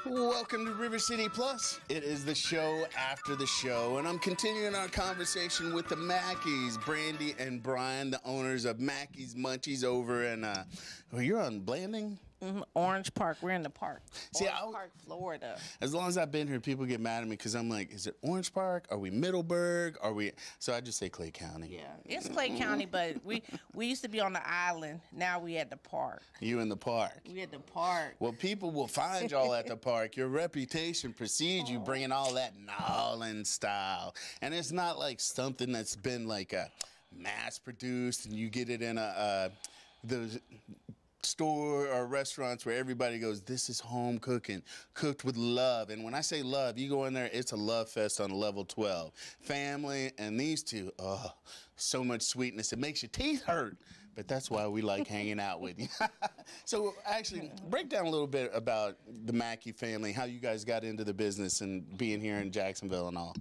Welcome to River City Plus. It is the show after the show, and I'm continuing our conversation with the Mackeys, Brandy and Brian, the owners of Mackey's Munchies over in, well, you're on Blanding? Orange Park. We're in the park. See, Orange Park, Florida. As long as I've been here, people get mad at me because I'm like, is it Orange Park? Are we Middleburg? Are we? So I just say Clay County. Yeah, it's Clay County, but we used to be on the island. Now we at the park. You in the park. We at the park. Well, people will find y'all at the park. Your reputation precedes you bringing all that Nolan style. And it's not like something that's been like mass produced and you get it in the store or restaurants where everybody goes, this is home cooking, cooked with love. And when I say love, you go in there, it's a love fest on level 12. Family and these two, oh, so much sweetness. It makes your teeth hurt, but that's why we like hanging out with you. So actually, break down a little bit about the Mackey family, how you guys got into the business and being here in Jacksonville and all.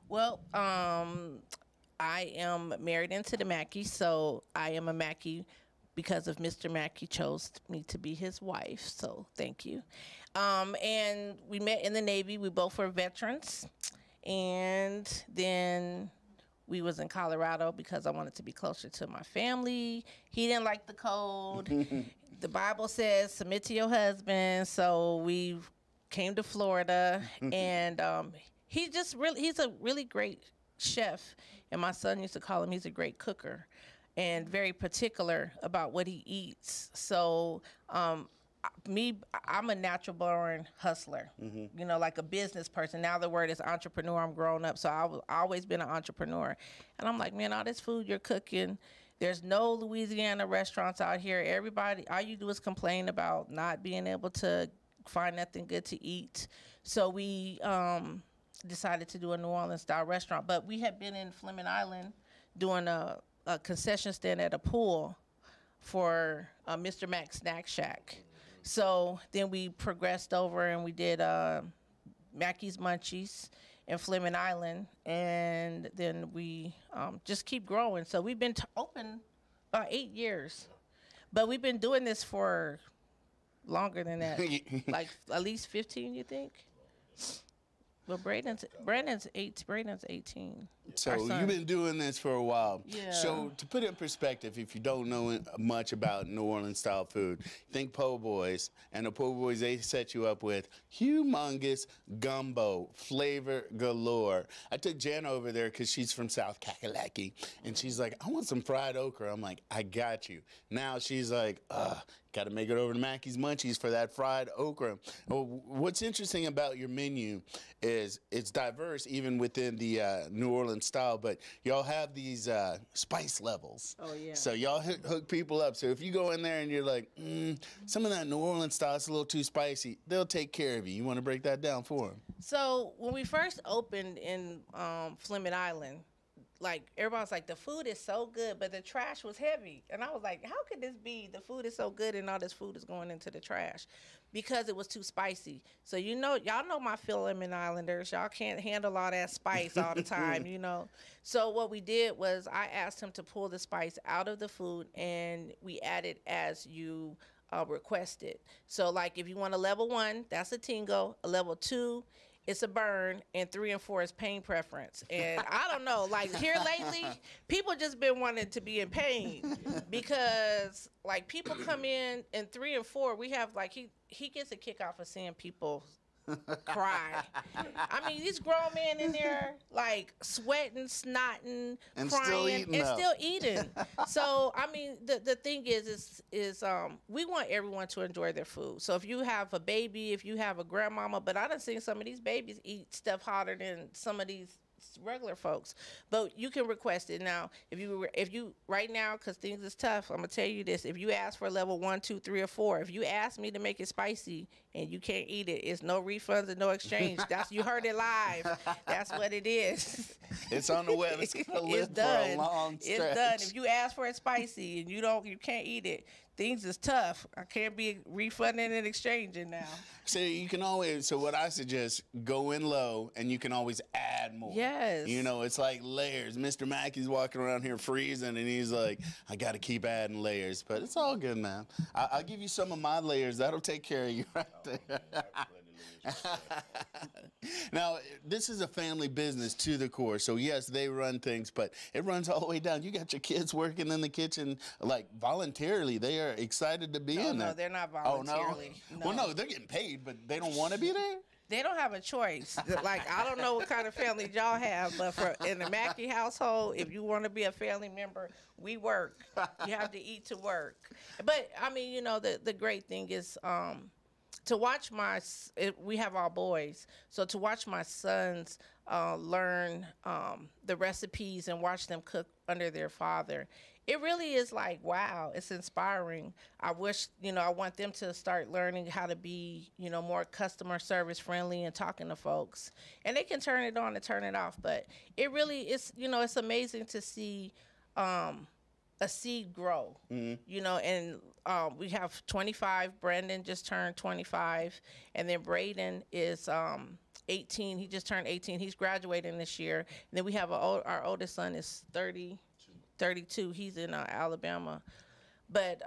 Well, I am married into the Mackey, so I am a Mackey because of Mr. Mackey chose me to be his wife, so thank you. And we met in the Navy. We both were veterans. And then we was in Colorado because I wanted to be closer to my family. He didn't like the cold. The Bible says, submit to your husband. So we came to Florida. And he's a really great chef. And my son used to call him, he's a great cooker. And very particular about what he eats. So, I'm a natural born hustler, you know, like a business person. Now the word is entrepreneur. I'm grown up, so I've always been an entrepreneur. And I'm like, man, all this food you're cooking, there's no Louisiana restaurants out here. Everybody, all you do is complain about not being able to find nothing good to eat. So we decided to do a New Orleans style restaurant. But we had been in Fleming Island doing a concession stand at a pool for Mr. Mack's Snack Shack. So then we progressed over and we did Mackey's Munchies in Fleming Island, and then we just keep growing. So we've been open about 8 years, but we've been doing this for longer than that, like at least 15, you think? Well, Brandon's 18. So you've been doing this for a while. Yeah. So to put it in perspective, if you don't know much about New Orleans style food, think po' boys, and the po' boys, they set you up with humongous gumbo, flavor galore. I took Jen over there because she's from South Kakalaki, and she's like, I want some fried okra. I'm like, I got you. Now she's like, got to make it over to Mackey's Munchies for that fried okra. Well, what's interesting about your menu is it's diverse even within the New Orleans style, but y'all have these spice levels. Oh, yeah. So y'all hook people up. So if you go in there and you're like, some of that New Orleans style is a little too spicy, they'll take care of you. You want to break that down for them? So when we first opened in Fleming Island, like everybody's like, the food is so good, but the trash was heavy. And I was like, how could this be? The food is so good and all this food is going into the trash because it was too spicy. So, you know, y'all know my Fleming Islanders. Y'all can't handle all that spice all the time, you know. So what we did was I asked him to pull the spice out of the food and we added as you requested. So like if you want a level 1, that's a tingo. A level 2, it's a burn, and 3 and 4 is pain preference. And I don't know, like here lately, people just been wanting to be in pain because like people come in 3 and 4, we have like, he gets a kick off of seeing people cry. I mean, these grown men in there like sweating, snotting, and crying, still eating. So I mean, the thing is we want everyone to enjoy their food. So if you have a baby, if you have a grandmama, but I done seen some of these babies eat stuff hotter than some of these regular folks, but you can request it. Now if you right now, because things is tough, I'm gonna tell you this: if you ask for level 1, 2, 3, or 4, if you ask me to make it spicy and you can't eat it, it's no refunds and no exchange. That's, you heard it live. That's what it is. It's on the web. It's gonna live done. For a long stretch. It's done. If you ask for it spicy and you can't eat it, things is tough. I can't be refunding and exchanging now. So you can always, so what I suggest, go in low and you can always add more. Yes. You know, it's like layers. Mr. Mackey's walking around here freezing and he's like, I got to keep adding layers. But it's all good, man. I'll give you some of my layers. That'll take care of you right there. Now, this is a family business to the core. So, yes, they run things, but it runs all the way down. You got your kids working in the kitchen, like, voluntarily. They are excited to be in there. No, they're not voluntarily. Oh, no? Well, no, they're getting paid, but they don't want to be there? They don't have a choice. Like, I don't know what kind of family y'all have, but in the Mackey household, if you want to be a family member, we work. You have to eat to work. But, I mean, you know, the great thing is to watch we have all boys, so to watch my sons learn the recipes and watch them cook under their father, it really is like, wow, it's inspiring. I wish, you know, I want them to start learning how to be, you know, more customer service friendly and talking to folks. And they can turn it on and turn it off. But it really is, you know, it's amazing to see a seed grow, you know, and we have 25. Brandon just turned 25. And then Braden is 18. He just turned 18. He's graduating this year. And then we have our oldest son is 32. He's in Alabama. But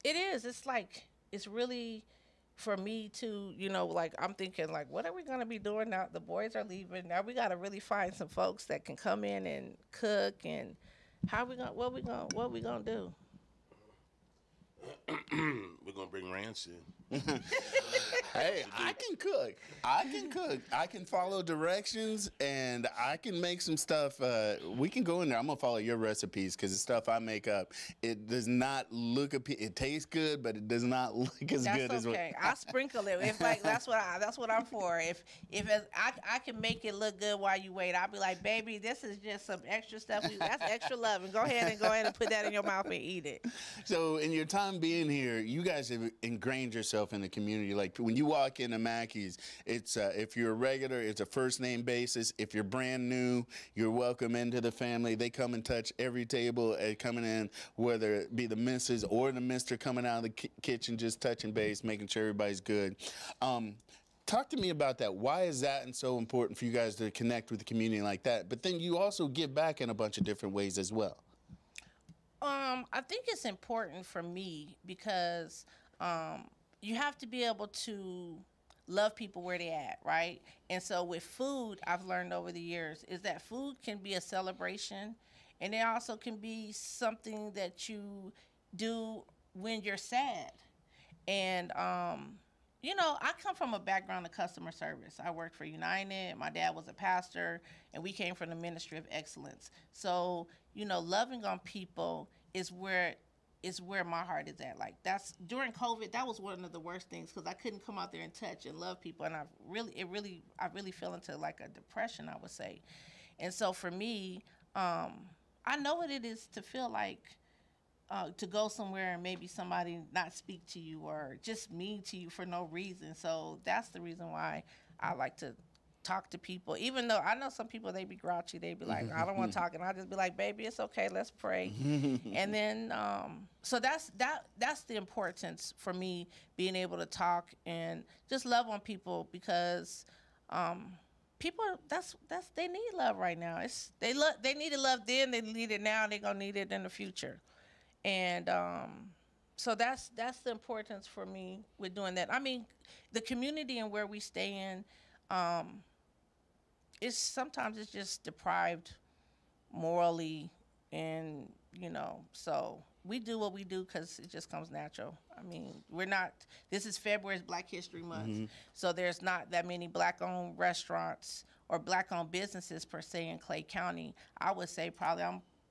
it's like, it's really, for me to, you know, like, I'm thinking, like, what are we going to be doing now? The boys are leaving. Now we got to really find some folks that can come in and cook, and what we going to do? We're going to bring ranch in. Hey, I can cook. I can follow directions, and I can make some stuff. We can go in there. I'm going to follow your recipes, because the stuff I make up, it does not look, it tastes good, but it does not look as good as what. That's okay. I sprinkle it. If, like, that's what I'm for. If I can make it look good while you wait, I'll be like, baby, this is just some extra stuff. That's extra love. And go ahead and put that in your mouth and eat it. So in your time being here, you guys have ingrained yourself in the community. Like, when you walk into Mackey's, it's if you're a regular, it's a first name basis. If you're brand new, you're welcome into the family. They come and touch every table coming in, whether it be the missus or the mister coming out of the kitchen, just touching base, making sure everybody's good. Talk to me about that. Why is that and so important for you guys to connect with the community like that? But then you also give back in a bunch of different ways as well. I think it's important for me because you have to be able to love people where they at, right? And so with food, I've learned over the years is that food can be a celebration, and it also can be something that you do when you're sad. And you know, I come from a background of customer service. I worked for United. My dad was a pastor, and we came from the Ministry of Excellence. So, you know, loving on people is where my heart is at. Like, that's during COVID, that was one of the worst things, because I couldn't come out there and touch and love people, and I really fell into like a depression, I would say. And so for me, I know what it is to feel like to go somewhere and maybe somebody not speak to you or just mean to you for no reason. So that's the reason why I like to talk to people, even though I know some people, they be grouchy, they be like, I don't want to talk, and I just be like, baby, it's okay, let's pray. And then so that's the importance for me, being able to talk and just love on people, because people, that's they need love right now. They needed love then, they need it now, and they're gonna need it in the future. And so that's the importance for me with doing that. I mean, the community and where we stay in, sometimes it's just deprived morally, and you know, so we do what we do because it just comes natural. I mean, this is February's Black History Month, so there's not that many Black-owned restaurants or Black-owned businesses per se in Clay County. I would say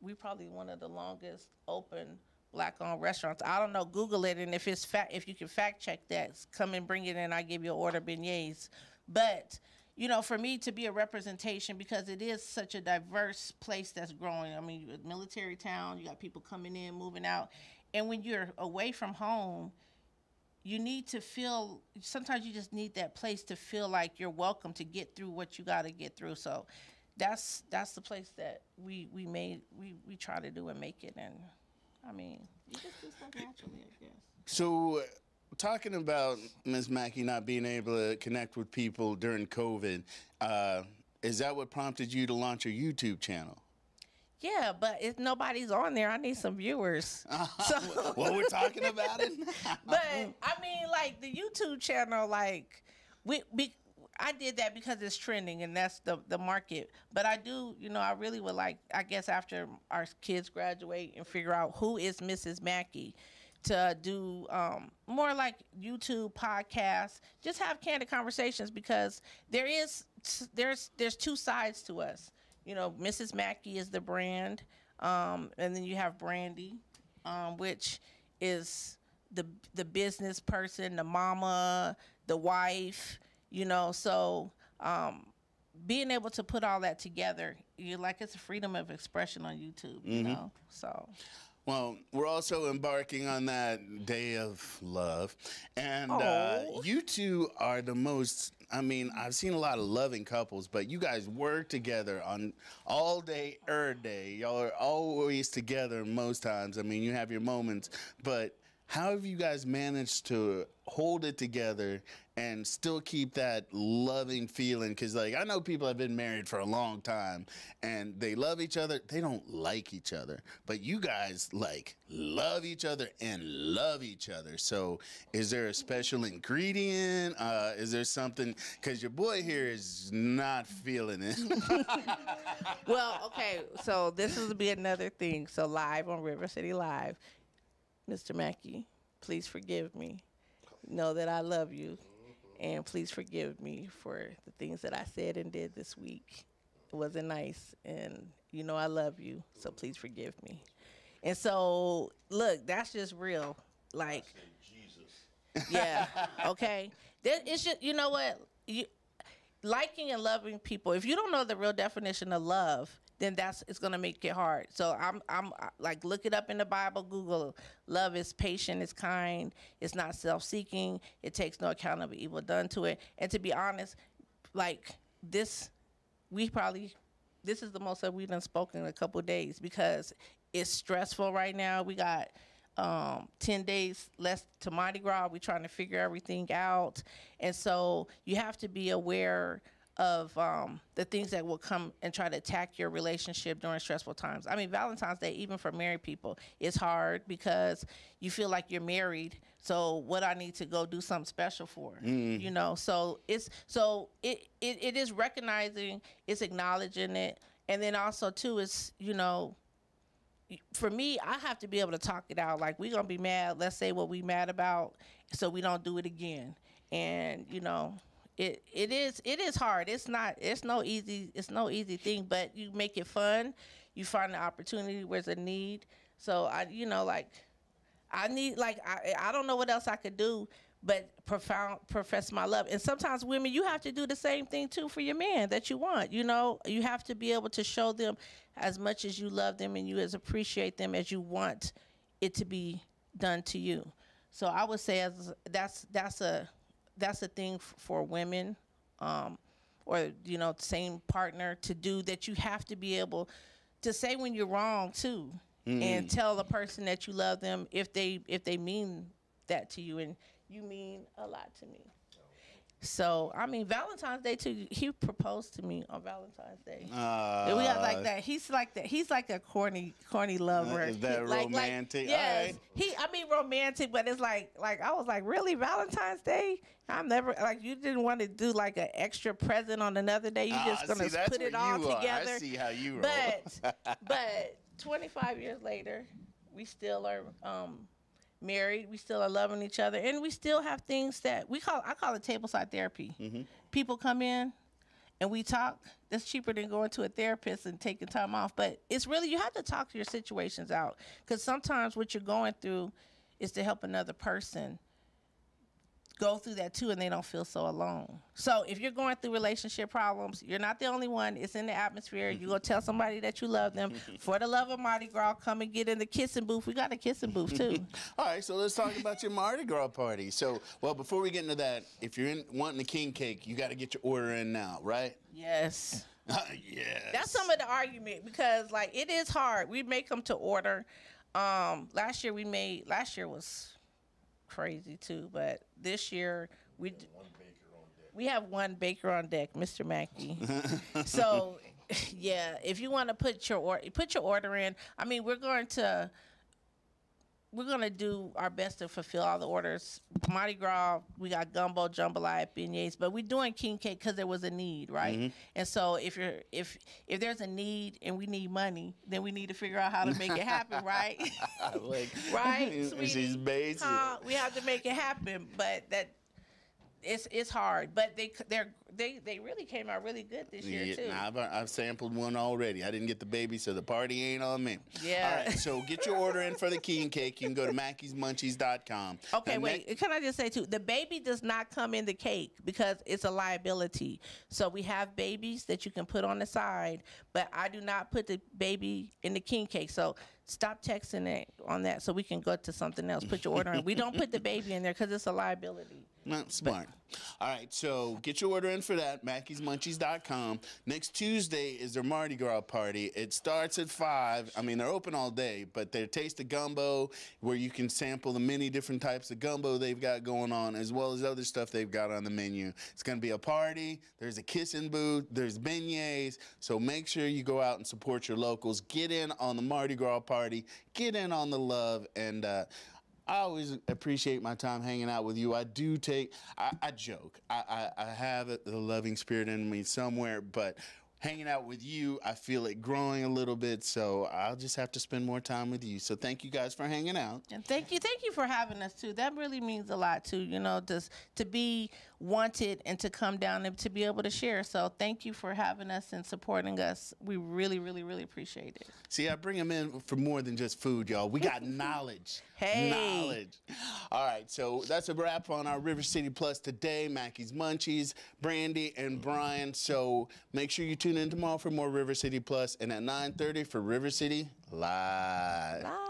we probably one of the longest open Black-owned restaurants. I don't know, Google it, and if you can fact check that, come and bring it in. I give you an order beignets. But you know, for me to be a representation, because it is such a diverse place that's growing. I mean, military town, you got people coming in, moving out, and when you're away from home, you need to feel. Sometimes you just need that place to feel like you're welcome to get through what you got to get through. So that's the place that we try to do and make it. And I mean, you just do stuff naturally, I guess. So, talking about Ms. Mackey not being able to connect with people during COVID, is that what prompted you to launch a YouTube channel? Yeah, but if nobody's on there, I need some viewers. Well, we're talking about it. But I mean, like, the YouTube channel, like, I did that because it's trending and that's the market. But I do, I really would like, I guess after our kids graduate and figure out who is Mrs. Mackey, to do more like YouTube podcasts, just have candid conversations, because there's two sides to us. Mrs. Mackey is the brand, and then you have Brandy, which is the business person, the mama, the wife. So being able to put all that together, it's a freedom of expression on YouTube. So. Well, we're also embarking on that day of love. And you two are the most, I've seen a lot of loving couples, but you guys work together on all day, day. Y'all are always together most times. You have your moments, but how have you guys managed to hold it together and still keep that loving feeling? Because, I know people have been married for a long time, and they love each other. They don't like each other. But you guys, love each other and love each other. So is there a special ingredient? Is there something? Because your boy here is not feeling it. Well, okay, so this will be another thing. So live on River City Live, Mr. Mackey, please forgive me. Know that I love you, and please forgive me for the things that I said and did this week. It wasn't nice, and I love you, so please forgive me. And so, look, that's just real. Jesus. Yeah, okay. It's just, you know what? Liking and loving people, if you don't know the real definition of love, then it's gonna make it hard. So I'm look it up in the Bible, Google. Love is patient, it's kind, it's not self-seeking, it takes no account of evil done to it. And to be honest, this is the most that we've done spoken in a couple of days, because it's stressful right now. We got 10 days less to Mardi Gras. We're trying to figure everything out. And so you have to be aware of the things that will come and try to attack your relationship during stressful times. Valentine's Day, even for married people, is hard because you feel like you're married. So what I need to go do something special for, So it is recognizing, it's acknowledging it, and then also too is for me, I have to be able to talk it out. We're gonna be mad. Let's say what we mad about, so we don't do it again. And It is hard. It's no easy thing, but you make it fun. You find an opportunity where there's a need. So I don't know what else I could do but profess my love. And sometimes women, you have to do the same thing too for your man that you want. You have to be able to show them as much as you love them and you as appreciate them as you want it to be done to you. So I would say that's a thing for women, or same partner to do, that you have to be able to say when you're wrong too, and tell the person that you love them if they mean that to you, and you mean a lot to me. So Valentine's Day too. He proposed to me on Valentine's Day. We got that. He's like that. He's like a corny lover. Is that romantic? Yes. Romantic, but it's like I was like, really, Valentine's Day? I'm never you didn't want to do an extra present on another day. You just gonna put it all together. I see how you roll. But 25 years later, we still are married. We still are loving each other, and we still have things that I call it tableside therapy. Mm-hmm. People come in and we talk. That's cheaper than going to a therapist and taking time off. But it's really, you have to talk your situations out, because sometimes what you're going through is to help another person go through that too, and they don't feel so alone. So if you're going through relationship problems, you're not the only one. It's in the atmosphere. You go tell somebody that you love them. For the love of Mardi Gras, come and get in the kissing booth. We got a kissing booth too. All right, so let's talk about your Mardi Gras party. So, before we get into that, if you're wanting a king cake, you got to get your order in now, right? Yes. Yes. That's some of the argument, because it is hard. We make them to order. Last year was crazy too, but this year we have one baker on deck, Mr. Mackey. So yeah, if you want to put your order in, we're going to we're gonna do our best to fulfill all the orders. Mardi Gras, we got gumbo, jambalaya, beignets, but we're doing king cake because there was a need, right? And so if there's a need and we need money, then we need to figure out how to make it happen, right? Like, Right, she's sweetie? basic. We have to make it happen, but it's hard. But they really came out really good this year too. Nah, I've sampled one already. I didn't get the baby, so the party ain't on me. Yeah. All right, so get your order in for the king cake. You can go to Mackey'sMunchies.com. Okay, Now, wait. Can I just say too? The baby does not come in the cake because it's a liability. So we have babies that you can put on the side, but I do not put the baby in the king cake. So stop texting it on that so we can go to something else. Put your order in. We don't put the baby in there because it's a liability. Not smart. All right, so get your order in for that, Mackey'sMunchies.com. Next Tuesday is their Mardi Gras party. It starts at 5. I mean, they're open all day, but their Taste of Gumbo, where you can sample the many different types of gumbo they've got going on, as well as other stuff they've got on the menu. It's going to be a party. There's a kissing booth. There's beignets. So make sure you go out and support your locals. Get in on the Mardi Gras party. Get in on the love. And I always appreciate my time hanging out with you. I do take, I joke. I have the loving spirit in me somewhere, but hanging out with you, I feel it growing a little bit, so I'll just have to spend more time with you. So thank you guys for hanging out. And thank you for having us too. That really means a lot too, you know, just to be wanted and to come down and to be able to share. So thank you for having us and supporting us. We really, really, really appreciate it. See, I bring them in for more than just food, y'all. We got knowledge. Hey. Knowledge. All right, so that's a wrap on our River City Plus today. Mackey's Munchies, Brandy, and Brian. So make sure you tune in tomorrow for more River City Plus, and at 9:30 for River City Live. Bye.